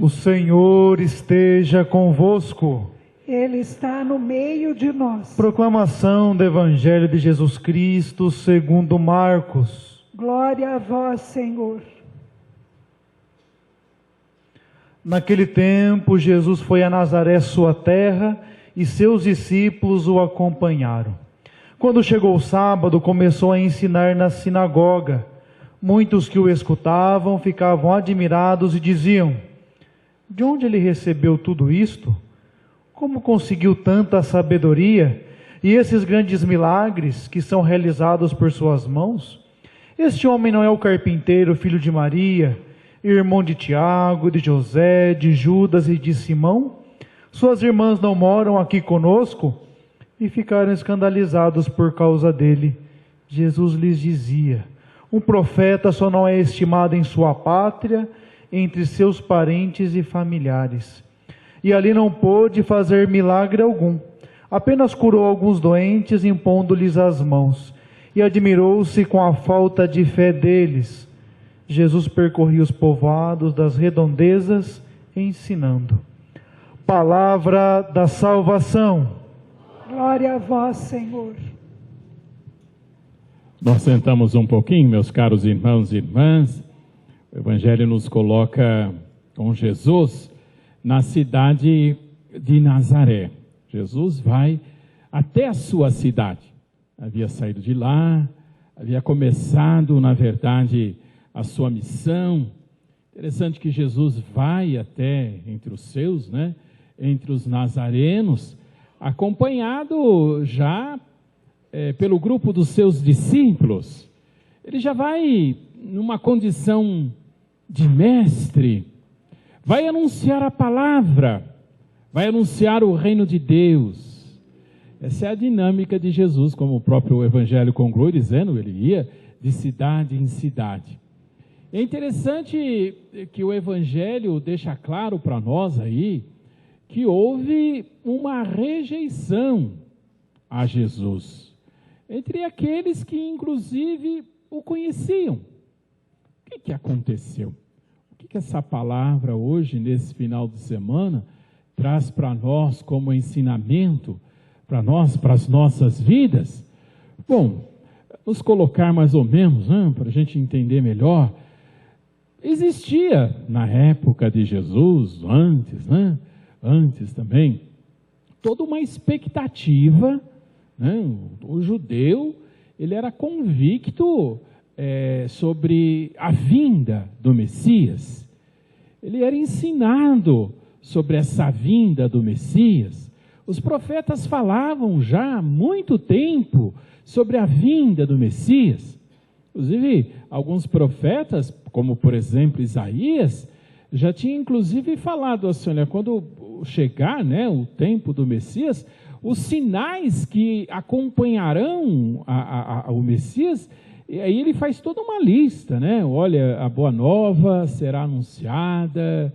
O Senhor esteja convosco. Ele está no meio de nós. Proclamação do Evangelho de Jesus Cristo segundo Marcos. Glória a vós, Senhor. Naquele tempo, Jesus foi a Nazaré, sua terra, e seus discípulos o acompanharam. Quando chegou o sábado, começou a ensinar na sinagoga. Muitos que o escutavam ficavam admirados e diziam: de onde ele recebeu tudo isto? Como conseguiu tanta sabedoria e esses grandes milagres que são realizados por suas mãos? Este homem não é o carpinteiro, filho de Maria, irmão de Tiago, de José, de Judas e de Simão? Suas irmãs não moram aqui conosco? E ficaram escandalizados por causa dele. Jesus lhes dizia: um profeta só não é estimado em sua pátria, entre seus parentes e familiares. E ali não pôde fazer milagre algum. Apenas curou alguns doentes, impondo-lhes as mãos. E admirou-se com a falta de fé deles. Jesus percorria os povoados das redondezas, ensinando. Palavra da salvação. Glória a vós, Senhor. Nós sentamos um pouquinho, meus caros irmãos e irmãs. O Evangelho nos coloca com Jesus na cidade de Nazaré. Jesus vai até a sua cidade. Havia saído de lá, havia começado, na verdade, a sua missão. Interessante que Jesus vai até entre os seus, entre os nazarenos, acompanhado já pelo grupo dos seus discípulos. Ele já vai numa condição de mestre, vai anunciar a palavra, vai anunciar o reino de Deus. Essa é a dinâmica de Jesus, como o próprio Evangelho conclui dizendo, ele ia de cidade em cidade. É interessante que o Evangelho deixa claro para nós aí, que houve uma rejeição a Jesus, entre aqueles que inclusive o conheciam. O que aconteceu? O que essa palavra hoje, nesse final de semana, traz para nós como ensinamento, para nós, para as nossas vidas? Bom, nos colocar mais ou menos, para a gente entender melhor. Existia na época de Jesus, antes também, toda uma expectativa, o judeu, ele era convicto sobre a vinda do Messias. Ele era ensinado sobre essa vinda do Messias. Os profetas falavam já há muito tempo sobre a vinda do Messias. Inclusive, alguns profetas, como por exemplo Isaías, já tinha inclusive falado assim, olha, quando chegar o tempo do Messias, os sinais que acompanharão o Messias, e aí ele faz toda uma lista, olha, a boa nova será anunciada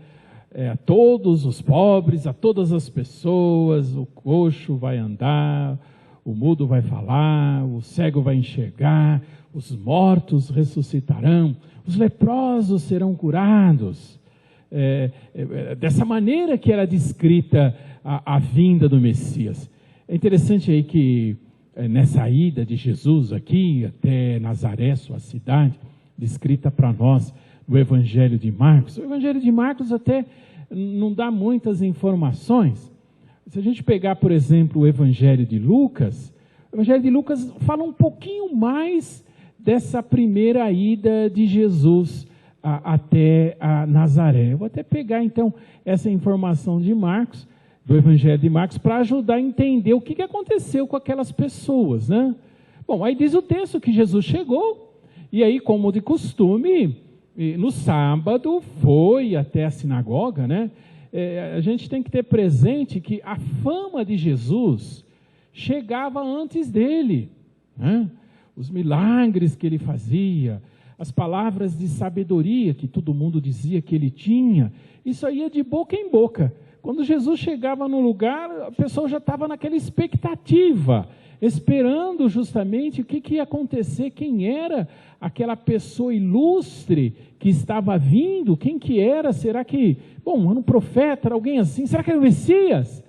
a todos os pobres, a todas as pessoas, o coxo vai andar, o mudo vai falar, o cego vai enxergar, os mortos ressuscitarão, os leprosos serão curados. Dessa maneira que era descrita a vinda do Messias. É interessante aí que nessa ida de Jesus aqui até Nazaré, sua cidade, descrita para nós no Evangelho de Marcos. O Evangelho de Marcos até não dá muitas informações. Se a gente pegar, por exemplo, o Evangelho de Lucas, o Evangelho de Lucas fala um pouquinho mais dessa primeira ida de Jesus até a Nazaré. Eu vou até pegar então essa informação de Marcos, do Evangelho de Marcos, para ajudar a entender o que aconteceu com aquelas pessoas, Bom, aí diz o texto que Jesus chegou, e aí, como de costume, no sábado foi até a sinagoga, A gente tem que ter presente que a fama de Jesus chegava antes dele, Os milagres que ele fazia, as palavras de sabedoria que todo mundo dizia que ele tinha, isso ia de boca em boca. Quando Jesus chegava no lugar, a pessoa já estava naquela expectativa, esperando justamente o que ia acontecer, quem era aquela pessoa ilustre que estava vindo, quem que era, será que, bom, era um profeta, era alguém assim, será que era o Messias?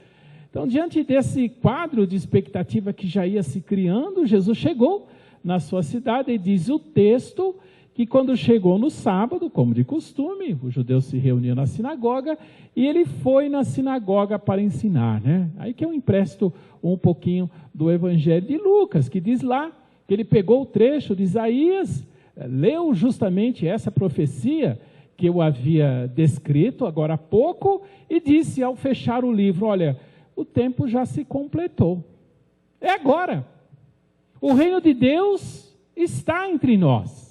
Então, diante desse quadro de expectativa que já ia se criando, Jesus chegou na sua cidade e diz o texto que quando chegou no sábado, como de costume, os judeus se reuniam na sinagoga e ele foi na sinagoga para ensinar, né? Aí que eu empresto um pouquinho do Evangelho de Lucas, que diz lá que ele pegou o trecho de Isaías, leu justamente essa profecia que eu havia descrito agora há pouco e disse ao fechar o livro, olha, o tempo já se completou. É agora. O reino de Deus está entre nós.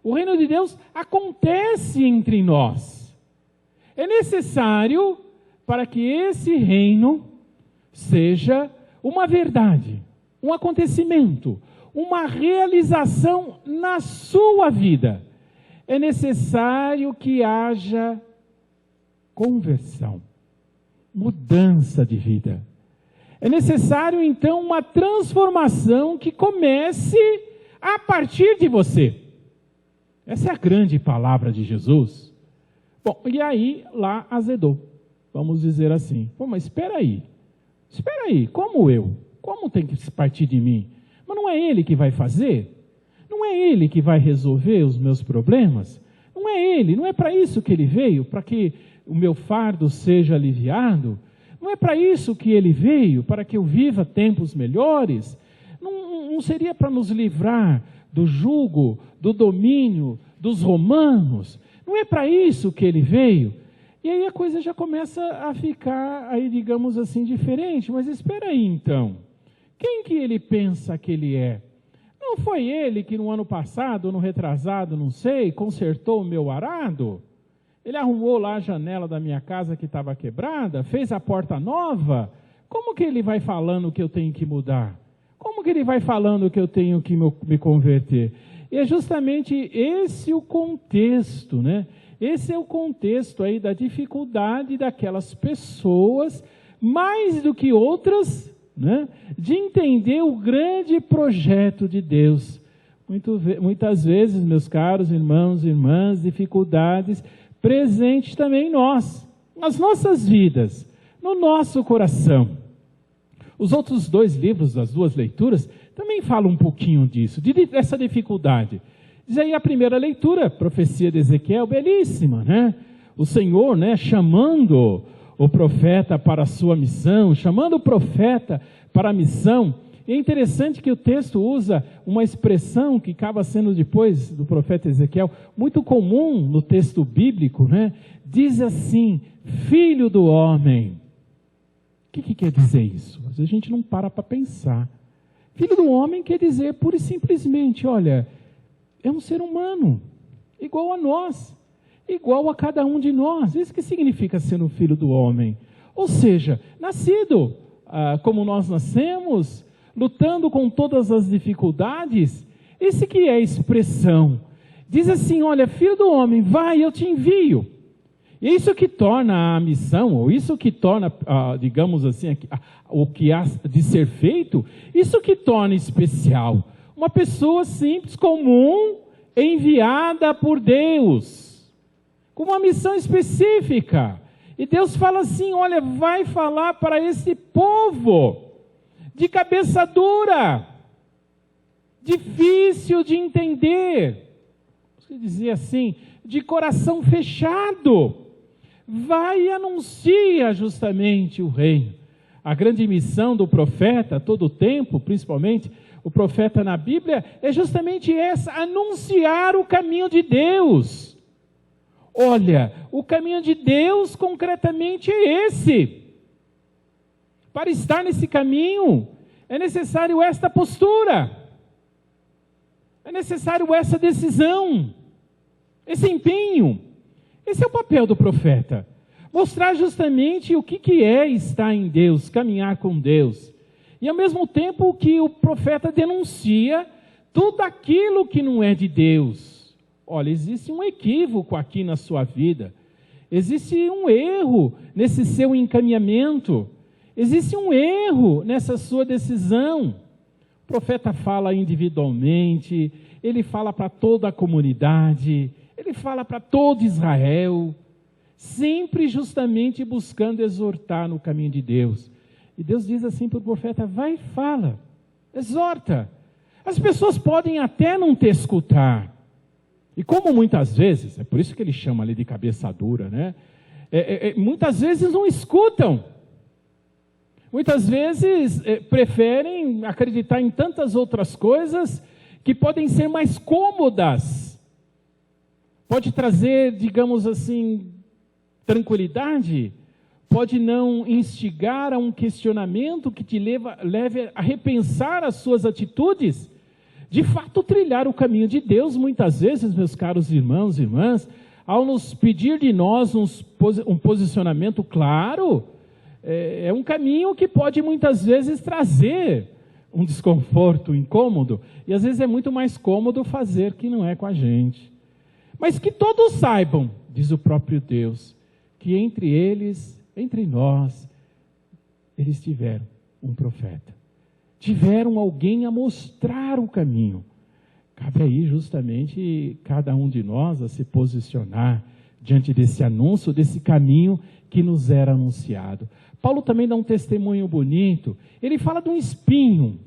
O reino de Deus acontece entre nós. É necessário para que esse reino seja uma verdade, um acontecimento, uma realização na sua vida. É necessário que haja conversão, mudança de vida. É necessário, então, uma transformação que comece a partir de você. Essa é a grande palavra de Jesus. Bom, e aí lá azedou, vamos dizer assim. Pô, mas espera aí, como eu? Como tem que partir de mim? Mas não é Ele que vai fazer? Não é Ele que vai resolver os meus problemas? Não é Ele, não é para isso que Ele veio, para que o meu fardo seja aliviado? Não é para isso que Ele veio, para que eu viva tempos melhores? Não seria para nos livrar do jugo, do domínio dos romanos? Não é para isso que Ele veio? E aí a coisa já começa a ficar, aí, digamos assim, diferente. Mas espera aí então, quem que Ele pensa que Ele é? Não foi Ele que no ano passado, no retrasado, não sei, consertou o meu arado? Ele arrumou lá a janela da minha casa que estava quebrada, fez a porta nova? Como que Ele vai falando que eu tenho que mudar? Como que Ele vai falando que eu tenho que me converter? E é justamente esse o contexto, né? Esse é o contexto aí da dificuldade daquelas pessoas, mais do que outras, né? De entender o grande projeto de Deus. Muitas vezes, meus caros irmãos e irmãs, dificuldades presentes também em nós, nas nossas vidas, no nosso coração. Os outros dois livros, das duas leituras, também falam um pouquinho disso, dessa dificuldade. Diz aí a primeira leitura, profecia de Ezequiel, belíssima, né? O Senhor, né, chamando o profeta para a sua missão, chamando o profeta para a missão. E é interessante que o texto usa uma expressão que acaba sendo depois do profeta Ezequiel, muito comum no texto bíblico, né? Diz assim, filho do homem. O que quer dizer isso? Às vezes a gente não para pensar. Filho do homem quer dizer pura e simplesmente, olha, é um ser humano, igual a nós, igual a cada um de nós. Isso que significa ser um filho do homem. Ou seja, nascido como nós nascemos, lutando com todas as dificuldades, esse que é a expressão. Diz assim, olha, filho do homem, vai, eu te envio. E isso que torna a missão, ou isso que torna, digamos assim, o que há de ser feito, isso que torna especial. Uma pessoa simples, comum, enviada por Deus, com uma missão específica. E Deus fala assim, olha, vai falar para esse povo, de cabeça dura, difícil de entender, você dizia assim, de coração fechado. Vai e anuncia justamente o reino. A grande missão do profeta, todo o tempo, principalmente o profeta na Bíblia, é justamente essa, anunciar o caminho de Deus. Olha, o caminho de Deus concretamente é esse. Para estar nesse caminho, é necessário esta postura, é necessário essa decisão, esse empenho. Esse é o papel do profeta, mostrar justamente o que é estar em Deus, caminhar com Deus. E ao mesmo tempo que o profeta denuncia tudo aquilo que não é de Deus. Olha, existe um equívoco aqui na sua vida, Existe um erro nesse seu encaminhamento. Existe um erro nessa sua decisão. O profeta fala individualmente, ele fala para toda a comunidade, ele fala para todo Israel, sempre justamente buscando exortar no caminho de Deus. E Deus diz assim para o profeta: vai e fala, exorta. As pessoas podem até não te escutar. E como muitas vezes, é por isso que ele chama ali de cabeça dura, né? Muitas vezes não escutam. Muitas vezes preferem acreditar em tantas outras coisas que podem ser mais cômodas. Pode trazer, digamos assim, tranquilidade. Pode não instigar a um questionamento que te leve a repensar as suas atitudes. De fato, trilhar o caminho de Deus, muitas vezes, meus caros irmãos e irmãs, ao nos pedir de nós um posicionamento claro, é um caminho que pode muitas vezes trazer um desconforto, um incômodo, e às vezes é muito mais cômodo fazer que não é com a gente. Mas que todos saibam, diz o próprio Deus, que entre nós, eles tiveram um profeta. Tiveram alguém a mostrar o caminho. Cabe aí justamente cada um de nós a se posicionar diante desse anúncio, desse caminho que nos era anunciado. Paulo também dá um testemunho bonito. Ele fala de um espinho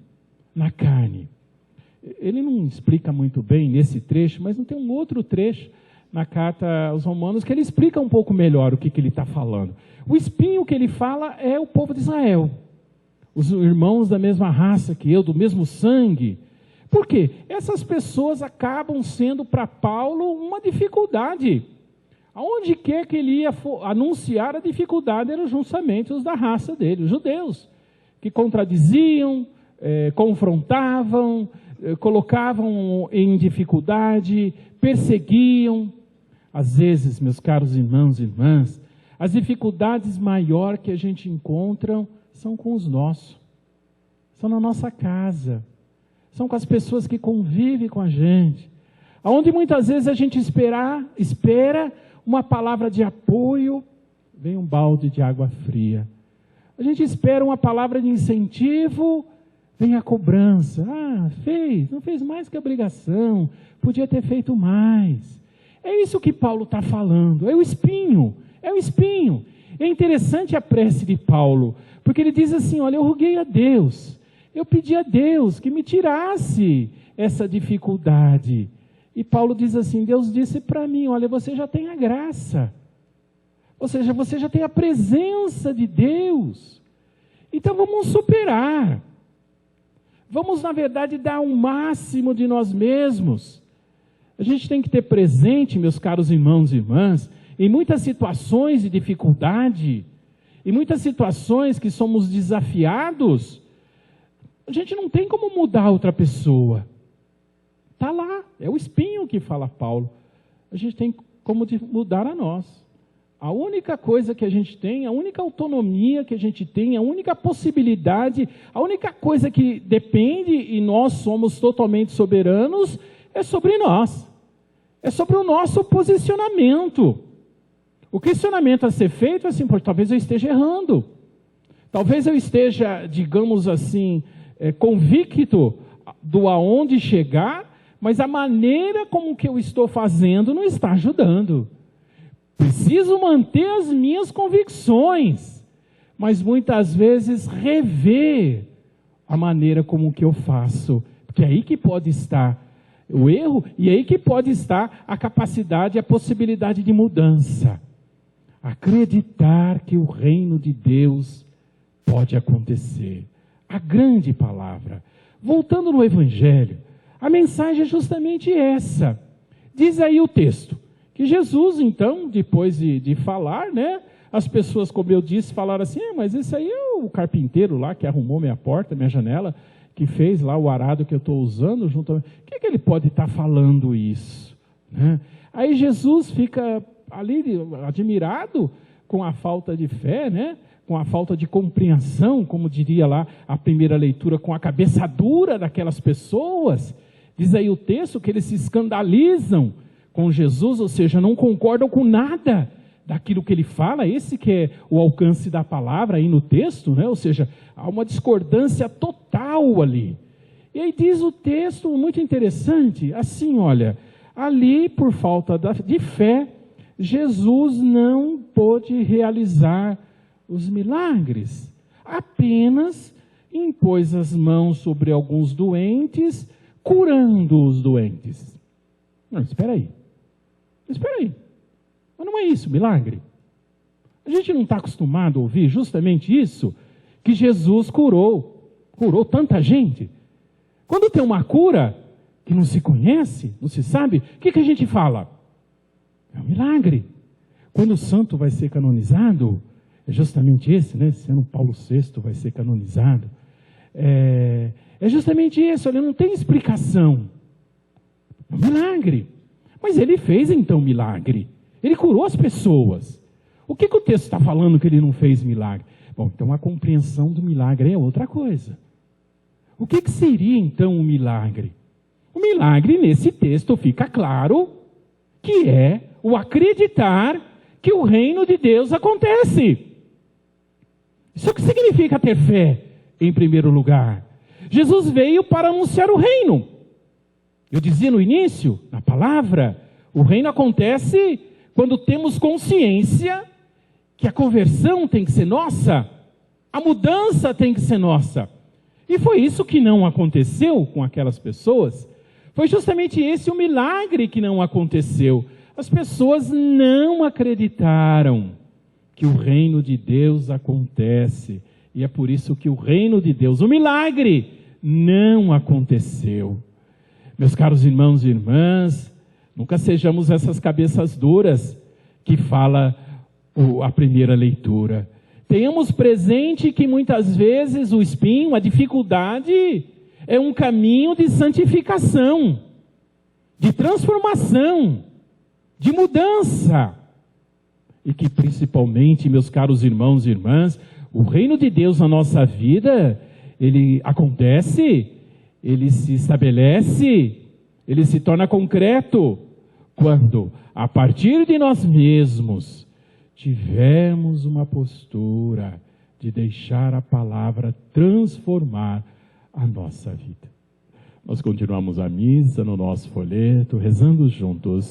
na carne. Ele não explica muito bem nesse trecho, mas não tem um outro trecho na carta aos Romanos que ele explica um pouco melhor o que ele está falando. O espinho que ele fala é o povo de Israel. Os irmãos da mesma raça que eu, do mesmo sangue. Por quê? Essas pessoas acabam sendo para Paulo uma dificuldade. Aonde quer que ele ia anunciar a dificuldade, eram justamente os da raça dele, os judeus, que contradiziam, confrontavam, colocavam em dificuldade, perseguiam. Às vezes, meus caros irmãos e irmãs, as dificuldades maiores que a gente encontra são com os nossos, são na nossa casa, são com as pessoas que convivem com a gente, onde muitas vezes a gente espera uma palavra de apoio, vem um balde de água fria. A gente espera uma palavra de incentivo, vem a cobrança. Não fez mais que a obrigação, podia ter feito mais. É isso que Paulo está falando, é o espinho. É interessante a prece de Paulo, porque ele diz assim: olha, eu roguei a Deus, eu pedi a Deus que me tirasse essa dificuldade. E Paulo diz assim: Deus disse para mim, olha, você já tem a graça, ou seja, você já tem a presença de Deus, então vamos superar, vamos na verdade dar o máximo de nós mesmos. A gente tem que ter presente, meus caros irmãos e irmãs, em muitas situações de dificuldade, em muitas situações que somos desafiados, a gente não tem como mudar outra pessoa. Está lá, é o espinho que fala Paulo. A gente tem como mudar a nós. A única coisa que a gente tem, a única autonomia que a gente tem, a única possibilidade, a única coisa que depende e nós somos totalmente soberanos, é sobre nós. É sobre o nosso posicionamento. O questionamento a ser feito é assim: talvez eu esteja errando. Talvez eu esteja, digamos assim, convicto do aonde chegar, mas a maneira como que eu estou fazendo não está ajudando. Preciso manter as minhas convicções, mas muitas vezes rever a maneira como que eu faço, porque é aí que pode estar o erro e é aí que pode estar a capacidade e a possibilidade de mudança. Acreditar que o reino de Deus pode acontecer. A grande palavra. Voltando no Evangelho, a mensagem é justamente essa. Diz aí o texto, que Jesus, então, depois de falar, né, as pessoas, como eu disse, falaram assim: mas esse aí é o carpinteiro lá que arrumou minha porta, minha janela, que fez lá o arado que eu estou usando junto. O que ele pode estar falando isso? Né? Aí Jesus fica ali admirado com a falta de fé, né? Com a falta de compreensão, como diria lá a primeira leitura, com a cabeça dura daquelas pessoas. Diz aí o texto que eles se escandalizam com Jesus, ou seja, não concordam com nada daquilo que ele fala, esse que é o alcance da palavra aí no texto, né? Ou seja, há uma discordância total ali. E aí diz o texto, muito interessante, assim, olha, ali por falta de fé, Jesus não pôde realizar os milagres, apenas impôs as mãos sobre alguns doentes, curando os doentes. Não, espera aí. Mas não é isso, milagre. A gente não está acostumado a ouvir justamente isso, que Jesus curou tanta gente. Quando tem uma cura que não se conhece, não se sabe, o que a gente fala? É um milagre. Quando o santo vai ser canonizado, é justamente esse, né? Sendo Paulo VI vai ser canonizado. É justamente isso, olha, não tem explicação. É um milagre. Mas ele fez então milagre. Ele curou as pessoas. O que o texto está falando que ele não fez milagre? Bom, então a compreensão do milagre é outra coisa. O que seria então um milagre? O milagre nesse texto fica claro que é o acreditar que o reino de Deus acontece. Isso que significa ter fé, em primeiro lugar. Jesus veio para anunciar o reino. Eu dizia no início, na palavra, o reino acontece quando temos consciência que a conversão tem que ser nossa, a mudança tem que ser nossa. E foi isso que não aconteceu com aquelas pessoas. Foi justamente esse o milagre que não aconteceu. As pessoas não acreditaram que o reino de Deus acontece. E é por isso que o reino de Deus, o milagre, não aconteceu. Meus caros irmãos e irmãs, nunca sejamos essas cabeças duras que fala a primeira leitura. Tenhamos presente que muitas vezes o espinho, a dificuldade, é um caminho de santificação, de transformação, de mudança. E que principalmente, meus caros irmãos e irmãs, o reino de Deus na nossa vida, ele acontece, ele se estabelece, ele se torna concreto, quando, a partir de nós mesmos, tivermos uma postura de deixar a palavra transformar a nossa vida. Nós continuamos a missa no nosso folheto, rezando juntos.